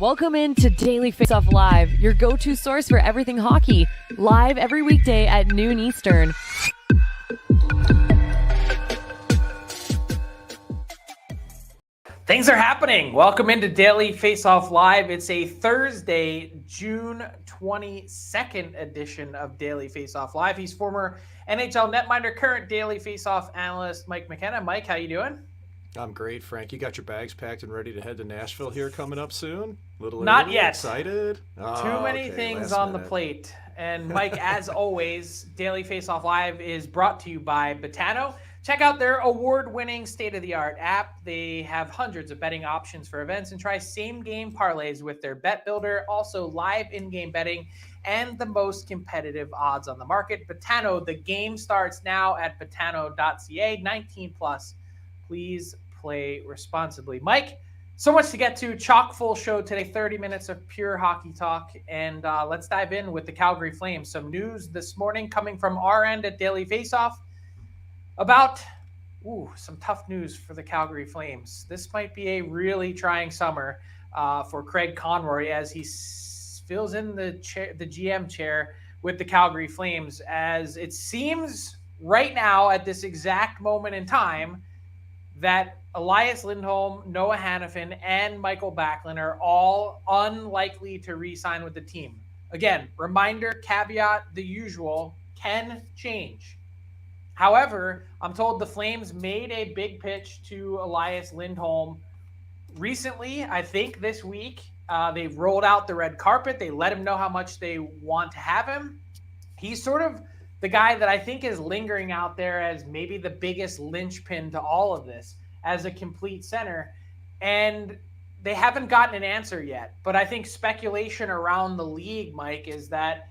Welcome into Daily Faceoff Live, your go-to source for everything hockey. Live every weekday at noon Eastern. Things are happening. Welcome into Daily Faceoff Live. It's a Thursday, June 22nd edition of Daily Faceoff Live. He's former NHL netminder, current Daily Faceoff analyst, Mike McKenna. Mike, how you doing? I'm great, Frank. You got your bags packed and ready to head to Nashville here coming up soon? Not early, yet. Excited? Too many things on the plate. And Mike, as always, Daily Faceoff Live is brought to you by Betano. Check out their award-winning state-of-the-art app. They have hundreds of betting options for events, and try same-game parlays with their bet builder. Also, live in-game betting and the most competitive odds on the market. Betano, the game starts now at betano.ca. 19 plus. Please play responsibly. Mike, so much to get to. Chock full show today. 30 minutes of pure hockey talk. And let's dive in with the Calgary Flames. Some news this morning coming from our end at Daily Faceoff about some tough news for the Calgary Flames. This might be a really trying summer for Craig Conroy as he fills in the GM chair with the Calgary Flames, as it seems right now at this exact moment in time that Elias Lindholm, Noah Hanifin, and Mikael Backlund are all unlikely to re-sign with the team. Again, reminder, caveat, the usual, can change. However, I'm told the Flames made a big pitch to Elias Lindholm recently. I think this week they rolled out the red carpet. They let him know how much they want to have him. He's sort of the guy that I think is lingering out there as maybe the biggest linchpin to all of this as a complete center. And they haven't gotten an answer yet. But I think speculation around the league, Mike, is that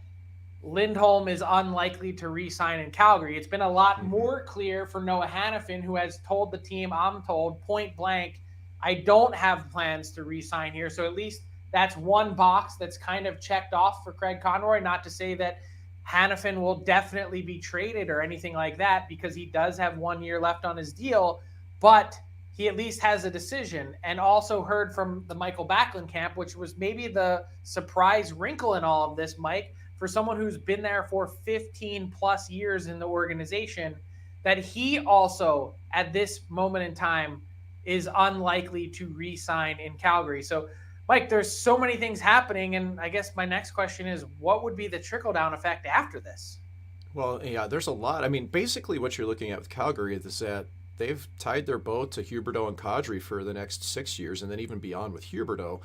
Lindholm is unlikely to re-sign in Calgary. It's been a lot more clear for Noah Hanifin, who has told the team, I'm told, point blank, I don't have plans to re-sign here. So at least that's one box that's kind of checked off for Craig Conroy. Not to say that Hanifin will definitely be traded or anything like that, because he does have 1 year left on his deal, but he at least has a decision. And also heard from the Mikael Backlund camp, which was maybe the surprise wrinkle in all of this, Mike, for someone who's been there for 15 plus years in the organization, that he also at this moment in time is unlikely to re-sign in Calgary. So Mike, there's so many things happening, and I guess my next question is, what would be the trickle-down effect after this? Well, yeah, there's a lot. I mean, basically what you're looking at with Calgary is that they've tied their boat to Huberdeau and Kadri for the next 6 years, and then even beyond with Huberdeau.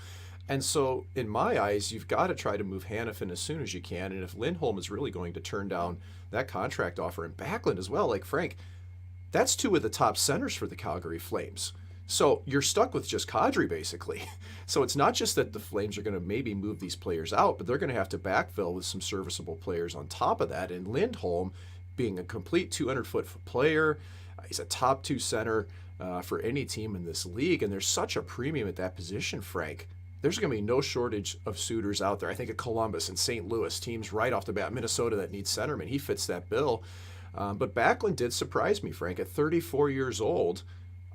And so, in my eyes, you've got to try to move Hanifin as soon as you can. And if Lindholm is really going to turn down that contract offer, and Backlund as well, like Frank, that's two of the top centers for the Calgary Flames. So you're stuck with just Kadri, basically. So it's not just that the Flames are going to maybe move these players out, but they're going to have to backfill with some serviceable players on top of that. And Lindholm, being a complete 200-foot player, he's a top two center for any team in this league. And there's such a premium at that position, Frank. There's going to be no shortage of suitors out there. I think of Columbus and St. Louis, teams right off the bat. Minnesota that needs centerman. He fits that bill. But Backlund did surprise me, Frank. At 34 years old,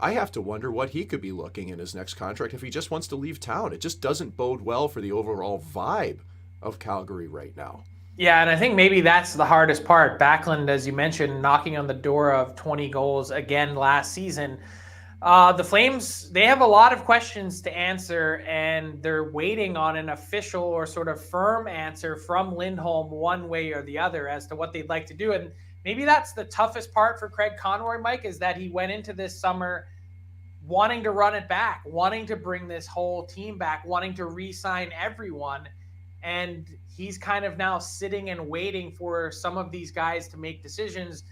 I have to wonder what he could be looking in his next contract if he just wants to leave town. It just doesn't bode well for the overall vibe of Calgary right now. Yeah, and I think maybe that's the hardest part. Backlund, as you mentioned, knocking on the door of 20 goals again last season. The Flames, they have a lot of questions to answer, and they're waiting on an official or sort of firm answer from Lindholm one way or the other as to what they'd like to do. And maybe that's the toughest part for Craig Conroy, Mike, is that he went into this summer wanting to run it back, wanting to bring this whole team back, wanting to re-sign everyone. And he's kind of now sitting and waiting for some of these guys to make decisions.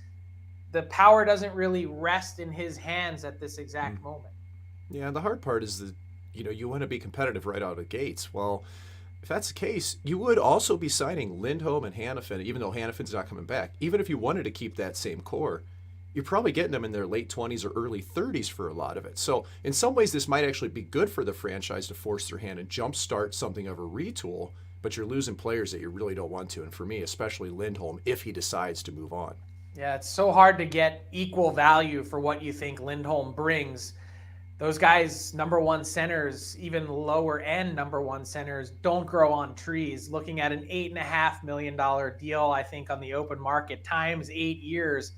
The power doesn't really rest in his hands at this exact moment. Yeah, the hard part is that, you want to be competitive right out of the gates. Well, if that's the case, you would also be signing Lindholm and Hanifin, even though Hanifin's not coming back. Even if you wanted to keep that same core, you're probably getting them in their late 20s or early 30s for a lot of it. So in some ways, this might actually be good for the franchise to force their hand and jumpstart something of a retool, but you're losing players that you really don't want to. And for me, especially Lindholm, if he decides to move on. Yeah, it's so hard to get equal value for what you think Lindholm brings. those guys, number one centers, even lower end number one centers, don't grow on trees. Looking at an $8.5 million deal, I think, on the open market times 8 years.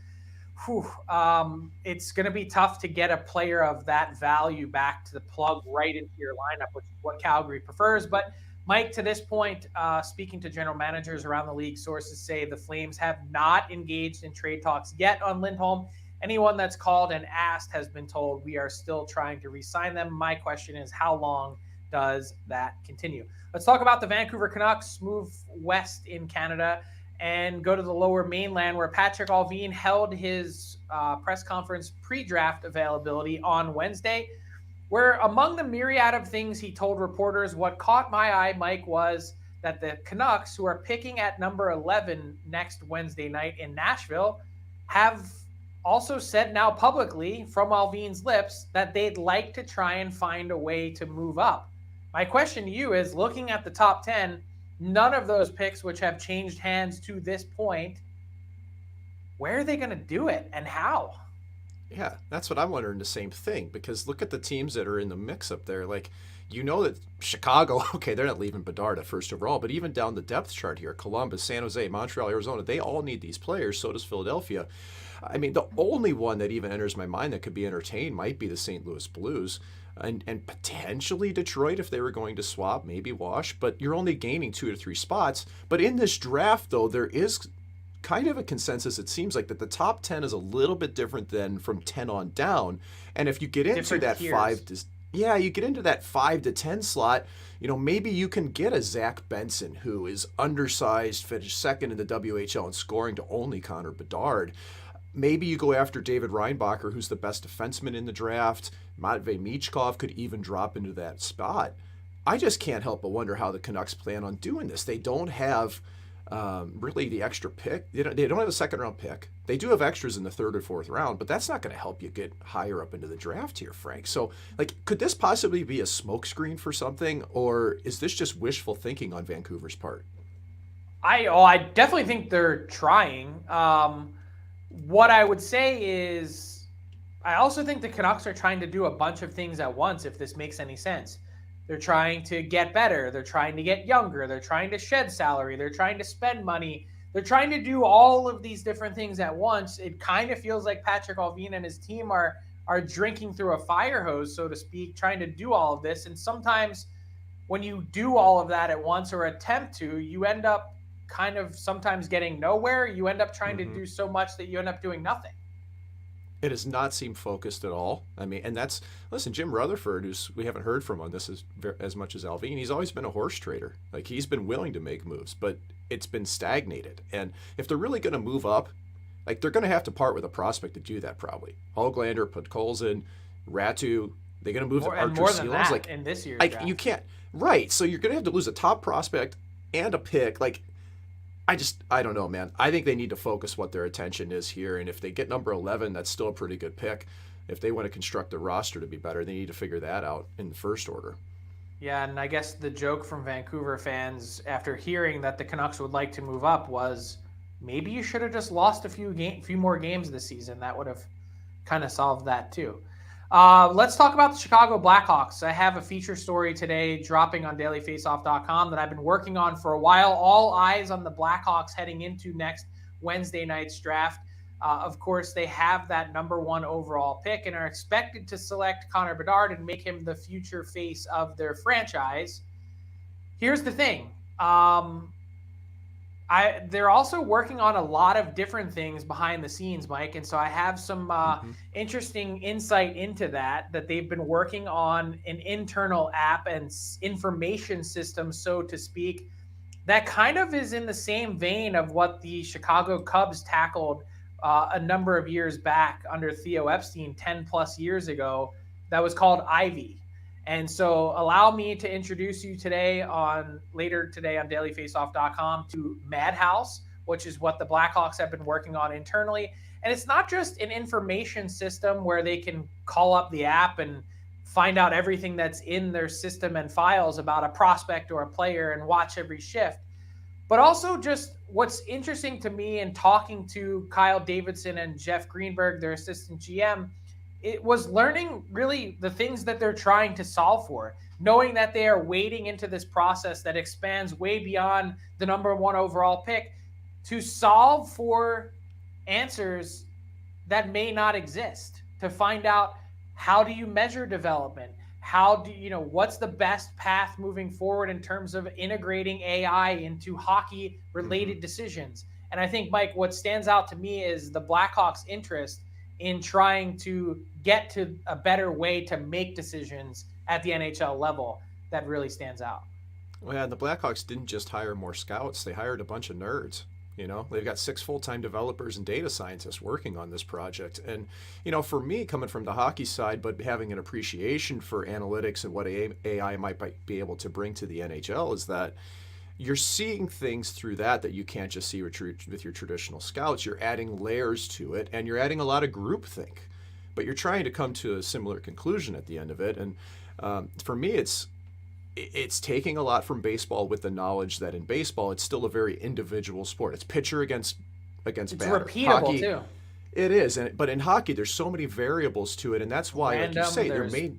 It's going to be tough to get a player of that value back to the plug right into your lineup, which is what Calgary prefers. But Mike, to this point, speaking to general managers around the league, sources say the Flames have not engaged in trade talks yet on Lindholm. Anyone that's called and asked has been told we are still trying to re-sign them. My question is, how long does that continue? Let's talk about the Vancouver Canucks, move west in Canada and go to the lower mainland, where Patrik Allvin held his press conference pre-draft availability on Wednesday, where among the myriad of things he told reporters, what caught my eye, Mike, was that the Canucks, who are picking at number 11 next Wednesday night in Nashville, have also said now publicly from Allvin's lips that they'd like to try and find a way to move up. My question to you is, looking at the top 10, none of those picks which have changed hands to this point, where are they going to do it and how? Yeah, that's what I'm wondering, the same thing, because look at the teams that are in the mix up there. Like, you know that Chicago, okay, they're not leaving Bedard at first overall, but even down the depth chart here, Columbus, San Jose, Montreal, Arizona, they all need these players. So does Philadelphia. I mean, the only one that even enters my mind that could be entertained might be the St. Louis Blues and potentially Detroit if they were going to swap, maybe Wash, but you're only gaining 2 to 3 spots. But in this draft, though, there is kind of a consensus, it seems like, that the top 10 is a little bit different than from 10 on down. And if you get into Different that tiers. you get into that 5 to 10 slot, maybe you can get a Zach Benson, who is undersized, finished second in the WHL in scoring to only Connor Bedard. Maybe you go after David Reinbacher, who's the best defenseman in the draft. Matvei Michkov could even drop into that spot. I just can't help but wonder how the Canucks plan on doing this. They don't have really the extra pick. They don't have a second-round pick. They do have extras in the third or fourth round, but that's not going to help you get higher up into the draft here, Frank. So, could this possibly be a smokescreen for something, or is this just wishful thinking on Vancouver's part? I definitely think they're trying. What I would say is, I also think the Canucks are trying to do a bunch of things at once, if this makes any sense. They're trying to get better. They're trying to get younger. They're trying to shed salary. They're trying to spend money. They're trying to do all of these different things at once. It kind of feels like Patrik Allvin and his team are drinking through a fire hose, so to speak, trying to do all of this. And sometimes when you do all of that at once, or attempt to, you end up kind of sometimes getting nowhere. You end up trying to do so much that you end up doing nothing. It does not seem focused at all. I mean, and listen, Jim Rutherford, we haven't heard from on this as much as Allvin, he's always been a horse trader. Like, he's been willing to make moves, but it's been stagnated. And if they're really going to move up, they're going to have to part with a prospect to do that, probably. Hoglander, Podkolzin, Ratu, they're going to move Archer more than Seals. that in this year's draft. You can't. Right. So you're going to have to lose a top prospect and a pick. I don't know, man. I think they need to focus what their attention is here. And if they get number 11, that's still a pretty good pick. If they want to construct a roster to be better, they need to figure that out in the first order. Yeah, and I guess the joke from Vancouver fans after hearing that the Canucks would like to move up was, maybe you should have just lost a few more games this season. That would have kind of solved that too. Let's talk about the Chicago Blackhawks. I have a feature story today dropping on dailyfaceoff.com that I've been working on for a while. All eyes on the Blackhawks heading into next Wednesday night's draft. Of course, they have that number 1 overall pick and are expected to select Connor Bedard and make him the future face of their franchise. Here's the thing. They're also working on a lot of different things behind the scenes, Mike. And so I have some interesting insight into that they've been working on an internal app and information system, so to speak, that kind of is in the same vein of what the Chicago Cubs tackled a number of years back under Theo Epstein 10 plus years ago. That was called Ivy. And so allow me to introduce you later today on dailyfaceoff.com to Madhouse, which is what the Blackhawks have been working on internally. And it's not just an information system where they can call up the app and find out everything that's in their system and files about a prospect or a player and watch every shift, but also just what's interesting to me in talking to Kyle Davidson and Jeff Greenberg, their assistant GM, it was learning really the things that they're trying to solve for, knowing that they are wading into this process that expands way beyond the number 1 overall pick to solve for answers that may not exist, to find out how do you measure development? How do you know what's the best path moving forward in terms of integrating AI into hockey related decisions? And I think, Mike, what stands out to me is the Blackhawks' interest in trying to get to a better way to make decisions at the NHL level that really stands out. Well, yeah, and the Blackhawks didn't just hire more scouts, they hired a bunch of nerds. You know, they've got 6 full-time developers and data scientists working on this project. And, you know, for me, coming from the hockey side, but having an appreciation for analytics and what AI might be able to bring to the NHL, is that you're seeing things through that you can't just see with your traditional scouts. You're adding layers to it, and you're adding a lot of groupthink. But you're trying to come to a similar conclusion at the end of it. And for me, it's taking a lot from baseball with the knowledge that in baseball it's still a very individual sport. It's pitcher against batter. It's repeatable hockey, too. It is, but in hockey there's so many variables to it, and that's why, like you say, they're made.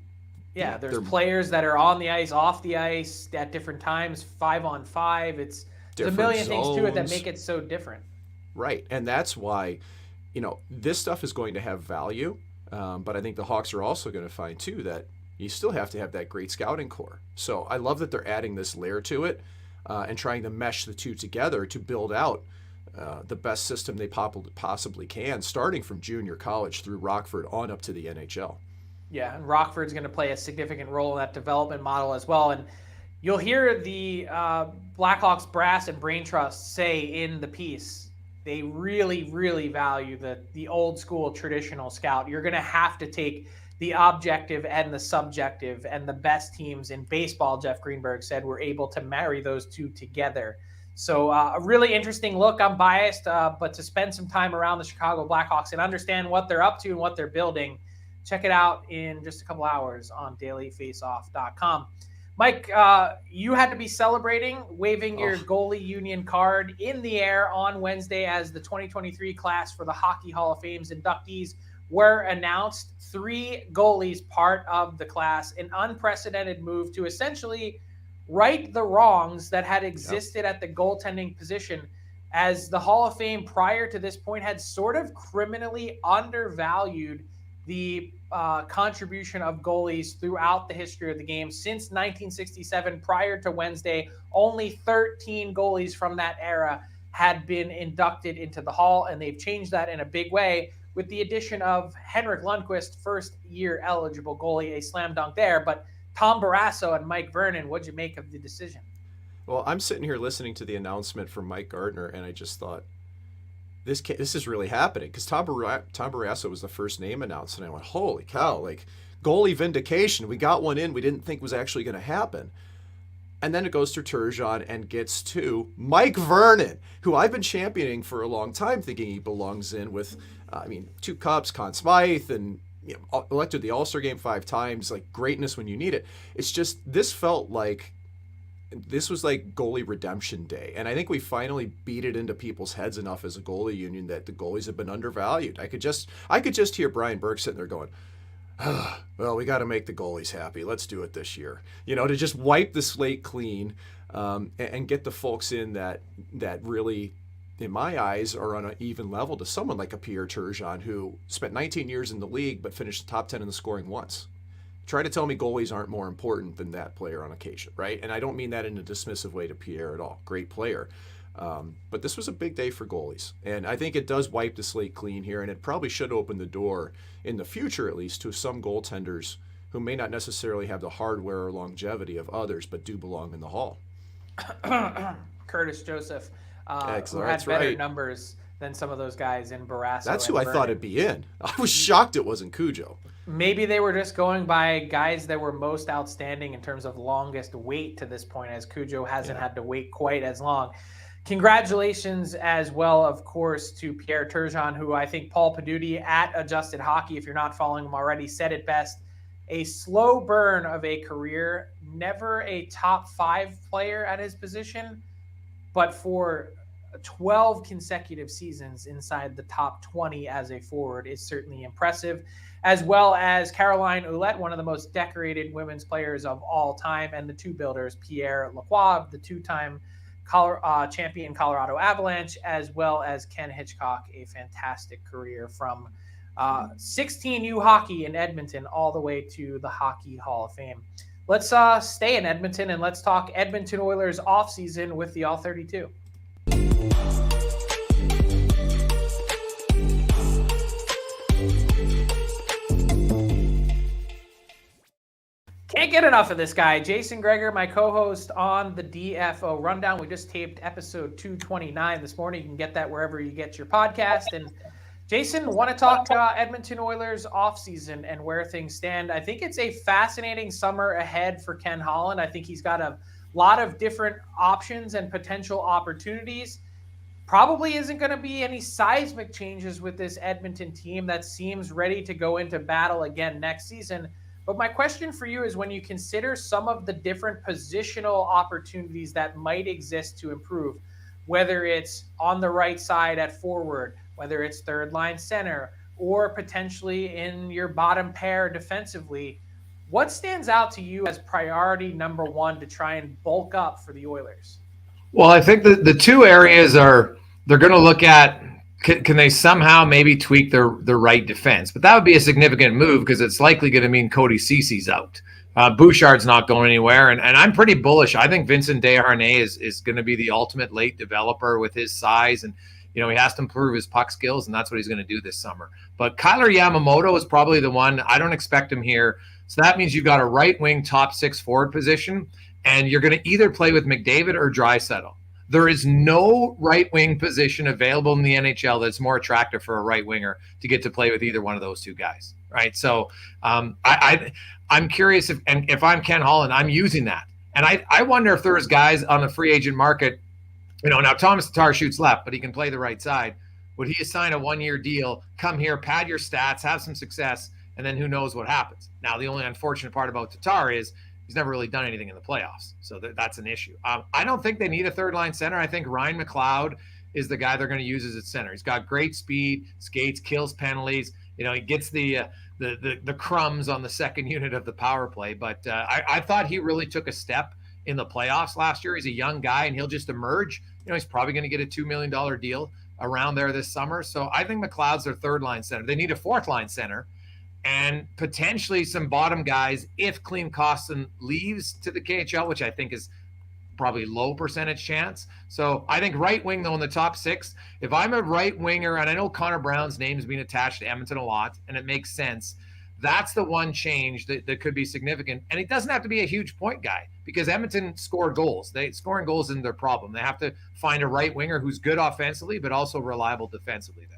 Yeah, there's players that are on the ice, off the ice at different times, 5-on-5. There's a million things to it that make it so different. Right, and that's why, you know, this stuff is going to have value, but I think the Hawks are also going to find too that you still have to have that great scouting core. So I love that they're adding this layer to it and trying to mesh the two together to build out the best system they possibly can, starting from junior college through Rockford on up to the NHL. Yeah, and Rockford's going to play a significant role in that development model as well. And you'll hear the Blackhawks brass and brain trust say in the piece, they really, really value the old school traditional scout. You're going to have to take the objective and the subjective, and the best teams in baseball, Jeff Greenberg said, were able to marry those two together. So a really interesting look. I'm biased, but to spend some time around the Chicago Blackhawks and understand what they're up to and what they're building, check it out in just a couple hours on dailyfaceoff.com. Mike, you had to be celebrating, waving your goalie union card in the air on Wednesday as the 2023 class for the Hockey Hall of Fame's inductees were announced. 3 goalies part of the class, an unprecedented move to essentially right the wrongs that had existed at the goaltending position, as the Hall of Fame prior to this point had sort of criminally undervalued the contribution of goalies throughout the history of the game. Since 1967, prior to Wednesday, only 13 goalies from that era had been inducted into the Hall, and they've changed that in a big way with the addition of Henrik Lundqvist, first-year eligible goalie, a slam dunk there. But Tom Barrasso and Mike Vernon, what'd you make of the decision? Well, I'm sitting here listening to the announcement from Mike Gardner, and I just thought, this is really happening, because Tom Barrasso was the first name announced, and I went, holy cow, like, goalie vindication. We got one in we didn't think was actually going to happen. And then it goes to Turgeon and gets to Mike Vernon, who I've been championing for a long time, thinking he belongs in with, 2 cups, Conn Smythe, and elected the All-Star game 5 times, like greatness when you need it. It's just, this felt like, this was like goalie redemption day. And I think we finally beat it into people's heads enough as a goalie union that the goalies have been undervalued. I could just hear Brian Burke sitting there going, well, we got to make the goalies happy. Let's do it this year. To just wipe the slate clean and get the folks in that really, in my eyes, are on an even level to someone like a Pierre Turgeon, who spent 19 years in the league but finished the top 10 in the scoring once. Try to tell me goalies aren't more important than that player on occasion, right? And I don't mean that in a dismissive way to Pierre at all. Great player. But this was a big day for goalies. And I think it does wipe the slate clean here, and it probably should open the door, in the future at least, to some goaltenders who may not necessarily have the hardware or longevity of others, but do belong in the Hall. Curtis Joseph, who had That's better right. numbers than some of those guys in Barrasso. That's who and I Vernon. thought it'd be in. I was shocked it wasn't Cujo. Maybe they were just going by guys that were most outstanding in terms of longest wait to this point, as Cujo hasn't had to wait quite as long. Congratulations as well, of course, to Pierre Turgeon, who I think Paul Paduti at Adjusted Hockey, if you're not following him already, said it best. A slow burn of a career, never a top 5 player at his position, but for 12 consecutive seasons inside the top 20 as a forward is certainly impressive, as well as Caroline Ouellette, one of the most decorated women's players of all time, and the two builders, Pierre Lacroix, the two-time champion Colorado Avalanche, as well as Ken Hitchcock, a fantastic career from 16U hockey in Edmonton all the way to the Hockey Hall of Fame. Let's stay in Edmonton and let's talk Edmonton Oilers offseason with the All-32. Can't get enough of this guy. Jason Gregor, my co-host on the DFO Rundown. We just taped episode 229 this morning. You can get that wherever you get your podcast. And Jason, want to talk Edmonton Oilers offseason and where things stand. I think it's a fascinating summer ahead for Ken Holland. I think he's got a lot of different options and potential opportunities. Probably isn't going to be any seismic changes with this Edmonton team that seems ready to go into battle again next season. But my question for you is, when you consider some of the different positional opportunities that might exist to improve, whether it's on the right side at forward, whether it's third line center, or potentially in your bottom pair defensively, what stands out to you as priority number one to try and bulk up for the Oilers? Well, I think the two areas are they're going to look at, can they somehow maybe tweak their right defense? But that would be a significant move because it's likely going to mean Cody Cece's out. Bouchard's not going anywhere, and I'm pretty bullish. I think Vincent Desharnais is going to be the ultimate late developer with his size, and he has to improve his puck skills, and that's what he's going to do this summer. But Kyler Yamamoto is probably the one. I don't expect him here. So that means you've got a right wing top six forward position, and you're going to either play with McDavid or Draisaitl. There is no right wing position available in the NHL that's more attractive for a right winger to get to play with either one of those two guys, right? So I'm curious if I'm Ken Holland, I'm using that. And I wonder if there's guys on the free agent market, now Thomas Tatar shoots left, but he can play the right side. Would he assign a 1-year deal, come here, pad your stats, have some success, and then who knows what happens? Now, the only unfortunate part about Tatar is he's never really done anything in the playoffs. So that's an issue. I don't think they need a third line center. I think Ryan McLeod is the guy they're going to use as a center. He's got great speed, skates, kills penalties. He gets the crumbs on the second unit of the power play. But I thought he really took a step in the playoffs last year. He's a young guy and he'll just emerge. He's probably going to get a $2 million deal around there this summer. So I think McLeod's their third line center. They need a fourth line center. And potentially some bottom guys if Klim Kostin leaves to the KHL, which I think is probably low percentage chance. So I think right wing, though, in the top six, if I'm a right winger, and I know Connor Brown's name is being attached to Edmonton a lot, and it makes sense, that's the one change that could be significant. And it doesn't have to be a huge point guy because Edmonton scored goals. Scoring goals isn't their problem. They have to find a right winger who's good offensively but also reliable defensively there.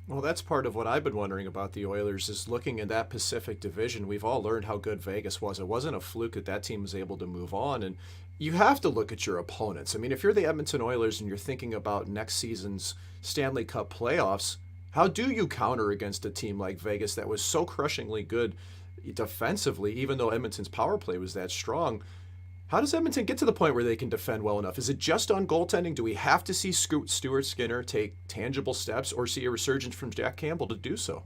Well, that's part of what I've been wondering about the Oilers is looking in that Pacific Division. We've all learned how good Vegas was. It wasn't a fluke that team was able to move on. And you have to look at your opponents. I mean, if you're the Edmonton Oilers and you're thinking about next season's Stanley Cup playoffs, how do you counter against a team like Vegas that was so crushingly good defensively, even though Edmonton's power play was that strong? How does Edmonton get to the point where they can defend well enough? Is it just on goaltending? Do we have to see Stuart Skinner take tangible steps or see a resurgence from Jack Campbell to do so?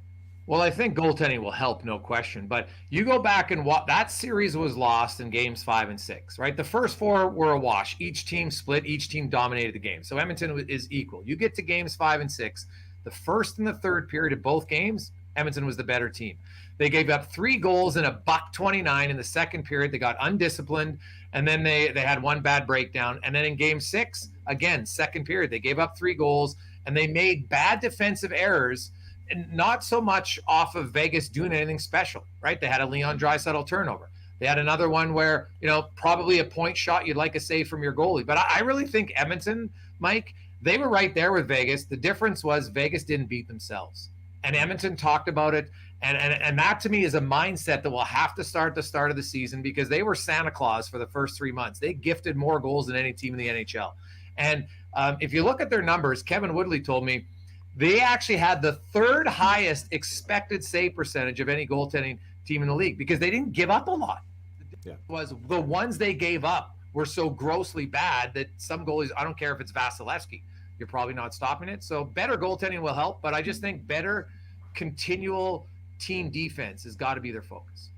Well, I think goaltending will help, no question. But you go back and that series was lost in games 5 and 6, right? The first 4 were a wash. Each team split. Each team dominated the game. So Edmonton is equal. You get to games 5 and 6. The first and the third period of both games, Edmonton was the better team. They gave up 3 goals in a $129 in the second period. They got undisciplined, and then they had one bad breakdown. And then in game 6, again, second period, they gave up 3 goals, and they made bad defensive errors, and not so much off of Vegas doing anything special, right? They had a Leon Draisaitl turnover. They had another one where, probably a point shot, you'd like a save from your goalie. But I really think Edmonton, Mike, they were right there with Vegas. The difference was Vegas didn't beat themselves. And Edmonton talked about it. And that to me is a mindset that will have to start the start of the season because they were Santa Claus for the first 3 months. They gifted more goals than any team in the NHL. And if you look at their numbers, Kevin Woodley told me they actually had the 3rd highest expected save percentage of any goaltending team in the league because they didn't give up a lot. Yeah. Was the ones they gave up were so grossly bad that some goalies, I don't care if it's Vasilevsky, you're probably not stopping it. So better goaltending will help, but I just think better continual team defense has got to be their focus.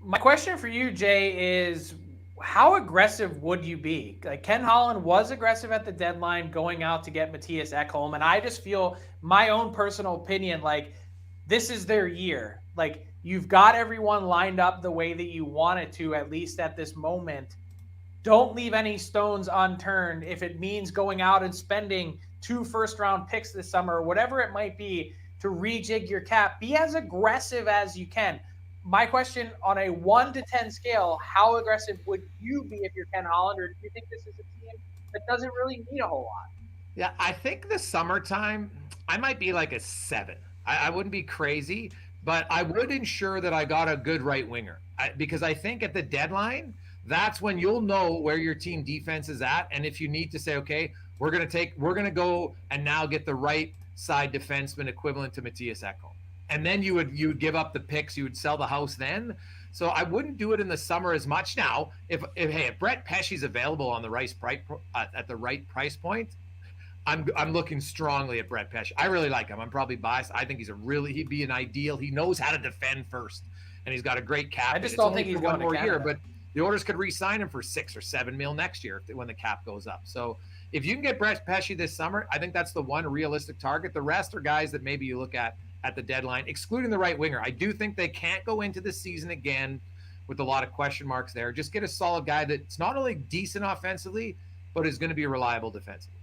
My question for you, Jay, is how aggressive would you be? Like, Ken Holland was aggressive at the deadline going out to get Mattias Ekholm, and I just feel, my own personal opinion, like, this is their year. Like, you've got everyone lined up the way that you want it to, at least at this moment. Don't leave any stones unturned. If it means going out and spending 2 first-round picks this summer, or whatever it might be, to rejig your cap, be as aggressive as you can. My question, on a 1 to 10 scale, how aggressive would you be if you're Ken Holland, or do you think this is a team that doesn't really need a whole lot? Yeah, I think the summertime, I might be like a 7. I wouldn't be crazy, but I would ensure that I got a good right winger, because I think at the deadline, that's when you'll know where your team defense is at. And if you need to say, okay, we're going to go and now get the right side defenseman equivalent to Mattias Ekholm. And then you would give up the picks, you would sell the house then. So I wouldn't do it in the summer as much. Now, if Brett Pesce's available on the right price at the right price point, I'm looking strongly at Brett Pesce. I really like him. I'm probably biased. I think he'd be an ideal. He knows how to defend first, and he's got a great cap. I just don't think he's going to Canada. Year, but the Oilers could re-sign him for $6 or $7 million next year when the cap goes up. So if you can get Brett Pesce this summer, I think that's the one realistic target. The rest are guys that maybe you look at the deadline, excluding the right winger. I do think they can't go into the season again with a lot of question marks there. Just get a solid guy that's not only decent offensively, but is going to be reliable defensively.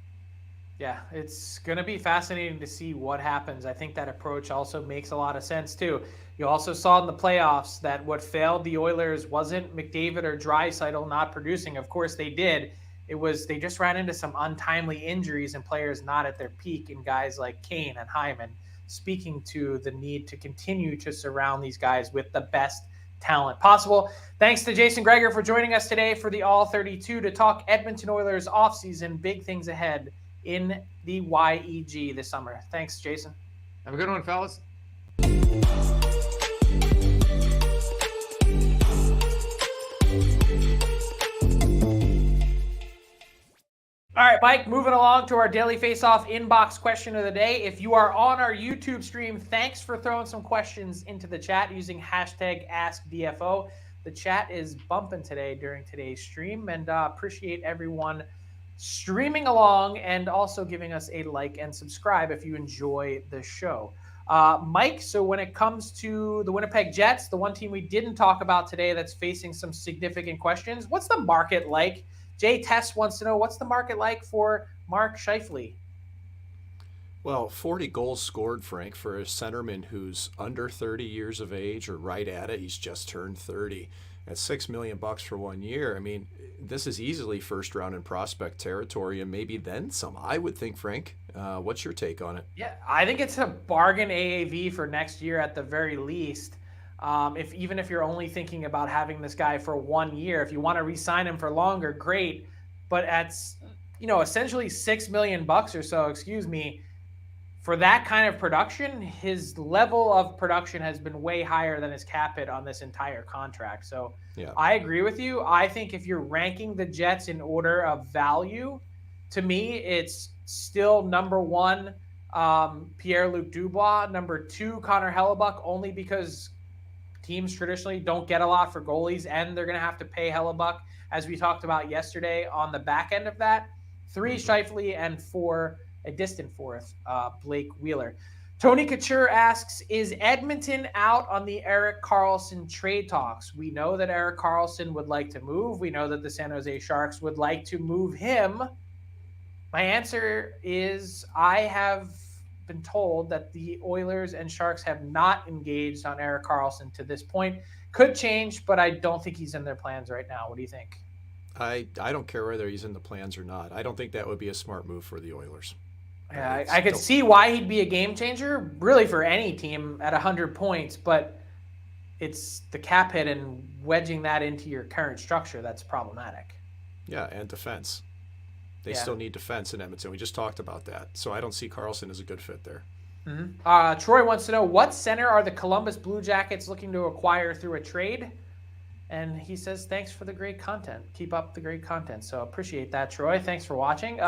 Yeah, it's going to be fascinating to see what happens. I think that approach also makes a lot of sense too. You also saw in the playoffs that what failed the Oilers wasn't McDavid or Draisaitl not producing. Of course they did. It was they just ran into some untimely injuries and players not at their peak, and guys like Kane and Hyman, speaking to the need to continue to surround these guys with the best talent possible. Thanks to Jason Gregor for joining us today for the All 32 to talk Edmonton Oilers offseason. Big things ahead in the YEG this summer. Thanks, Jason. Have a good one, fellas. All right, Mike, moving along to our Daily Faceoff inbox question of the day. If you are on our YouTube stream, thanks for throwing some questions into the chat using hashtag AskDFO. The chat is bumping today during today's stream, and appreciate everyone streaming along and also giving us a like and subscribe if you enjoy the show. Mike, so when it comes to the Winnipeg Jets, the one team we didn't talk about today that's facing some significant questions, what's the market like? Jay Tess wants to know, what's the market like for Mark Scheifele? Well, 40 goals scored, Frank, for a centerman who's under 30 years of age or right at it. He's just turned 30. At $6 million for 1 year, I mean, this is easily first round in prospect territory, and maybe then some, I would think, Frank. What's your take on it? Yeah, I think it's a bargain AAV for next year at the very least. Even if you're only thinking about having this guy for 1 year, if you want to re-sign him for longer, great. But at, essentially $6 million or so, for that kind of production, his level of production has been way higher than his cap hit on this entire contract. So yeah. I agree with you. I think if you're ranking the Jets in order of value, to me, it's still number 1, Pierre-Luc Dubois, number 2, Connor Hellebuck, only because teams traditionally don't get a lot for goalies, and they're going to have to pay Hellebuck, as we talked about yesterday, on the back end of that. 3, Scheifele, and 4, a distant 4th, Blake Wheeler. Tony Couture asks, is Edmonton out on the Erik Karlsson trade talks? We know that Erik Karlsson would like to move. We know that the San Jose Sharks would like to move him. My answer is I have been told that the Oilers and Sharks have not engaged on Erik Karlsson to this point. Could change, but I don't think he's in their plans right now. What do you think? I don't care whether he's in the plans or not. I don't think that would be a smart move for the Oilers. Yeah, I could see why he'd be a game changer, really, for any team at 100 points, but it's the cap hit and wedging that into your current structure that's problematic. Yeah, and defense. They still need defense in Edmonton. We just talked about that. So I don't see Karlsson as a good fit there. Mm-hmm. Troy wants to know, what center are the Columbus Blue Jackets looking to acquire through a trade? And he says, thanks for the great content. Keep up the great content. So appreciate that, Troy. Thanks for watching.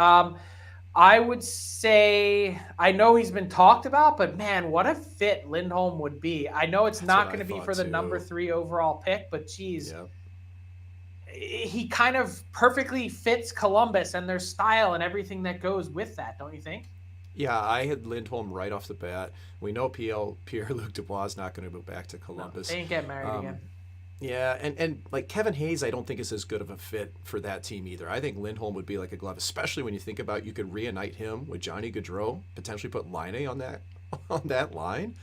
I would say, I know he's been talked about, but man, what a fit Lindholm would be. I know it's not going to be for the number 3 overall pick, but geez, he kind of perfectly fits Columbus and their style and everything that goes with that, don't you think? Yeah, I had Lindholm right off the bat. We know Pierre-Luc Dubois is not going to go back to Columbus. No, they ain't getting married again. Yeah, and like Kevin Hayes, I don't think is as good of a fit for that team either. I think Lindholm would be like a glove, especially when you think about you could reunite him with Johnny Gaudreau, potentially put Laine on that line.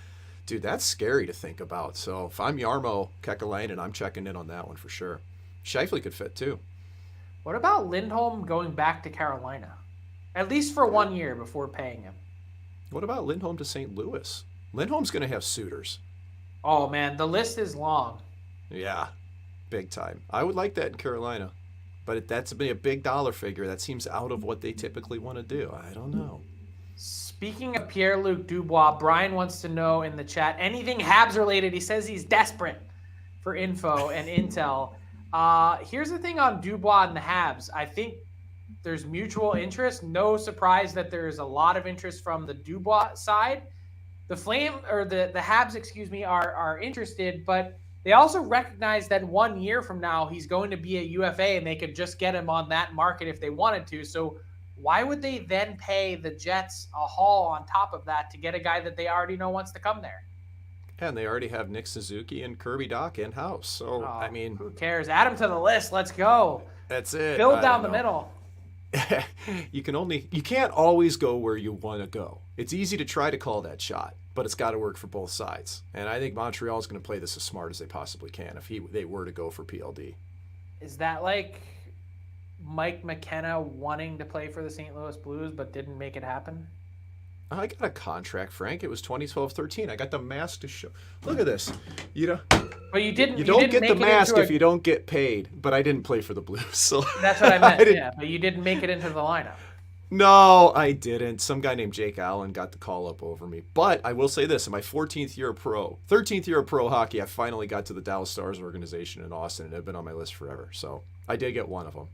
Dude, that's scary to think about. So if I'm Jarmo Kekalainen, I'm checking in on that one for sure. Scheifele could fit too. What about Lindholm going back to Carolina? At least for 1 year before paying him. What about Lindholm to St. Louis? Lindholm's going to have suitors. Oh, man, the list is long. Yeah, big time. I would like that in Carolina. But that's a big dollar figure. That seems out of what they typically want to do. I don't know. Speaking of Pierre-Luc Dubois, Brian wants to know in the chat, anything Habs related. He says he's desperate for info and intel. Here's the thing on Dubois and the Habs. I think there's mutual interest. No surprise that there's a lot of interest from the Dubois side. The Habs, are interested, but they also recognize that 1 year from now he's going to be a UFA and they could just get him on that market if they wanted to. So why would they then pay the Jets a haul on top of that to get a guy that they already know wants to come there? And they already have Nick Suzuki and Kirby Dach in-house. So, I mean... Who cares? Add him to the list. Let's go. That's it. Build down the middle. You can't always go where you want to go. It's easy to try to call that shot, but it's got to work for both sides. And I think Montreal is going to play this as smart as they possibly can if they were to go for PLD. Is that like Mike McKenna wanting to play for the St. Louis Blues but didn't make it happen? I got a contract, Frank. It was 2012-13. I got the mask to show. Look at this. But you don't get the mask if you don't get paid. But I didn't play for the Blues, so that's what I meant. But you didn't make it into the lineup. No, I didn't. Some guy named Jake Allen got the call up over me. But I will say this: in my 13th year of pro hockey, I finally got to the Dallas Stars organization in Austin, and they've been on my list forever. So I did get one of them.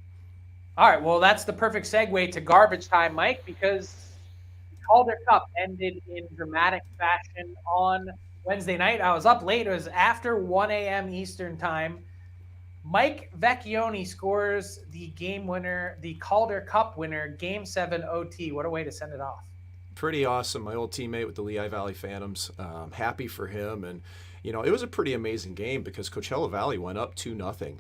All right. Well, that's the perfect segue to garbage time, Mike, because Calder Cup ended in dramatic fashion on Wednesday night. I was up late. It was after 1 a.m. Eastern time. Mike Vecchione scores the game winner, the Calder Cup winner, Game 7 OT. What a way to send it off. Pretty awesome. My old teammate with the Lehigh Valley Phantoms. Happy for him. And, it was a pretty amazing game because Coachella Valley went up 2-0.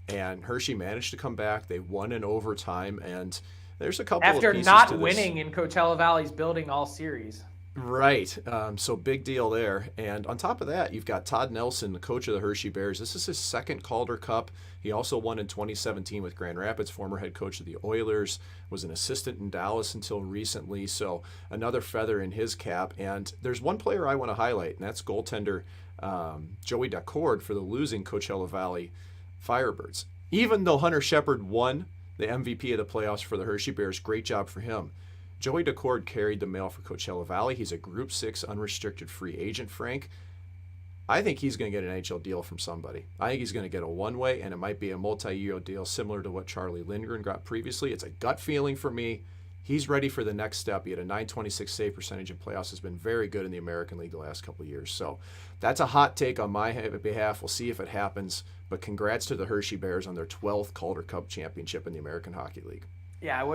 And Hershey managed to come back. They won in overtime. And there's a couple after of pieces not to this. winning in Coachella Valley's building all series. Right. So big deal there. And on top of that, you've got Todd Nelson, the coach of the Hershey Bears. This is his second Calder Cup. He also won in 2017 with Grand Rapids, former head coach of the Oilers, was an assistant in Dallas until recently. So another feather in his cap. And there's one player I want to highlight, and that's goaltender Joey Dacord for the losing Coachella Valley Firebirds. Even though Hunter Shepard won the MVP of the playoffs for the Hershey Bears, great job for him. Joey Dacord carried the mail for Coachella Valley. He's a Group 6 unrestricted free agent, Frank. I think he's going to get an NHL deal from somebody. I think he's going to get a one-way, and it might be a multi-year deal similar to what Charlie Lindgren got previously. It's a gut feeling for me. He's ready for the next step. He had a .926 save percentage in playoffs. Has been very good in the American League the last couple of years. So that's a hot take on my behalf. We'll see if it happens. But congrats to the Hershey Bears on their 12th Calder Cup championship in the American Hockey League. Yeah,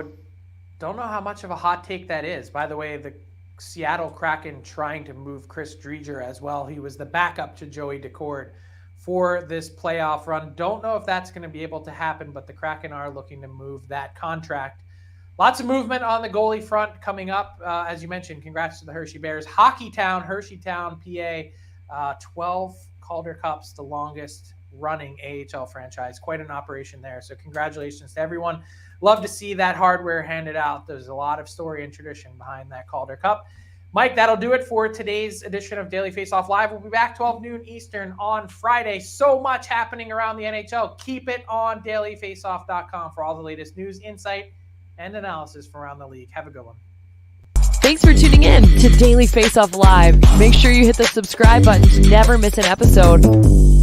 don't know how much of a hot take that is. By the way, the Seattle Kraken trying to move Chris Driedger as well. He was the backup to Joey Dacord for this playoff run. Don't know if that's going to be able to happen, but the Kraken are looking to move that contract. Lots of movement on the goalie front coming up. As you mentioned, congrats to the Hershey Bears. Hockeytown, Hersheytown, PA, 12 Calder Cups, the longest running AHL franchise. Quite an operation there. So congratulations to everyone. Love to see that hardware handed out. There's a lot of story and tradition behind that Calder Cup. Mike, that'll do it for today's edition of Daily Faceoff Live. We'll be back 12 noon Eastern on Friday. So much happening around the NHL. Keep it on dailyfaceoff.com for all the latest news, insight, and analysis from around the league. Have a good one. Thanks for tuning in to Daily Faceoff Live. Make sure you hit the subscribe button to never miss an episode.